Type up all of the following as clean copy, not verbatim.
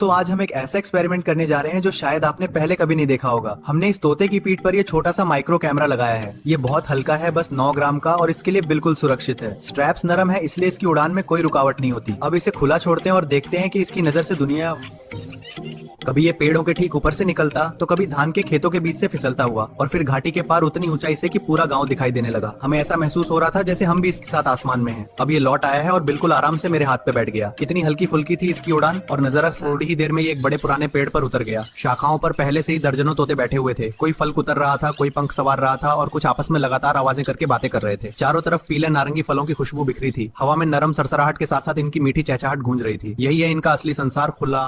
तो आज हम एक ऐसा एक्सपेरिमेंट करने जा रहे हैं जो शायद आपने पहले कभी नहीं देखा होगा। हमने इस तोते की पीठ पर ये छोटा सा माइक्रो कैमरा लगाया है। ये बहुत हल्का है, बस 9 ग्राम का, और इसके लिए बिल्कुल सुरक्षित है। स्ट्रैप्स नरम है, इसलिए इसकी उड़ान में कोई रुकावट नहीं होती। अब इसे खुला छोड़ते हैं और देखते हैं कि इसकी नजर से दुनिया कभी ये पेड़ों के ठीक ऊपर से निकलता, तो कभी धान के खेतों के बीच से फिसलता हुआ, और फिर घाटी के पार उतनी ऊंचाई से कि पूरा गांव दिखाई देने लगा। हमें ऐसा महसूस हो रहा था जैसे हम भी इसके साथ आसमान में हैं। अब ये लौट आया है और बिल्कुल आराम से मेरे हाथ पे बैठ गया। कितनी हल्की फुल्की थी इसकी उड़ान, और नजरा थोड़ी ही देर में ये एक बड़े पुराने पेड़ पर उतर गया। शाखाओं पर पहले से ही दर्जनों तोते बैठे हुए थे। कोई फल कुतर रहा था, कोई पंख संवार रहा था, और कुछ आपस में लगातार आवाजें करके बातें कर रहे थे। चारों तरफ पीले नारंगी फलों की खुशबू बिखरी थी। हवा में नरम सरसराहट के साथ साथ इनकी मीठी चहचहाट गूंज रही थी। यही है इनका असली संसार खुला।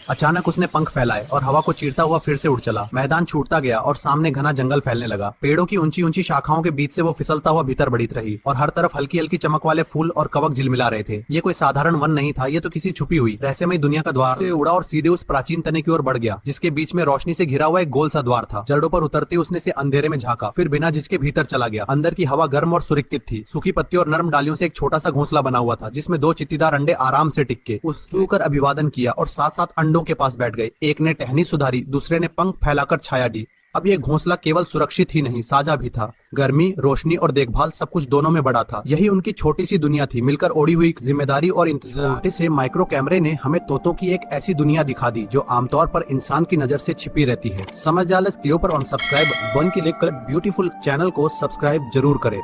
अचानक उसने पंख फैलाए और हवा को चीरता हुआ फिर से उड़ चला। मैदान छूटता गया और सामने घना जंगल फैलने लगा। पेड़ों की ऊंची ऊंची शाखाओं के बीच से वो फिसलता हुआ भीतर बढ़ी रही, और हर तरफ हल्की हल्की चमक वाले फूल और कवक झिलमिला रहे थे। ये कोई साधारण वन नहीं था, ये तो किसी छुपी हुई रहस्यमय दुनिया का द्वार से उड़ा और सीधे उस प्राचीन तने की ओर बढ़ गया, जिसके बीच में रोशनी से घिरा हुआ एक गोल सा द्वार था। जड़ों पर उतरते उसने से अंधेरे में झांका, फिर बिना झिझके भीतर चला गया। अंदर की हवा गर्म और सुरक्षित थी। सूखी पत्ती और नरम डालियों से एक छोटा सा घोंसला बना हुआ था, जिसमें 2 चित्तीदार अंडे आराम से टिके। उस छूकर अभिवादन किया और साथ साथ अंडों के पास बैठ गए। एक ने टहनी सुधारी, दूसरे ने पंख फैलाकर छाया दी। अब ये घोंसला केवल सुरक्षित ही नहीं, साझा भी था। गर्मी, रोशनी और देखभाल सब कुछ दोनों में बड़ा था। यही उनकी छोटी सी दुनिया थी, मिलकर ओढ़ी हुई जिम्मेदारी और इंतजार से। माइक्रो कैमरे ने हमें तोतों की एक ऐसी दुनिया दिखा दी जो आमतौर पर इंसान की नजर से छिपी रहती है। समझ जालस के ऊपर ऑन सब्सक्राइब वन की लिख कर ब्यूटीफुल चैनल को सब्सक्राइब जरूर करें।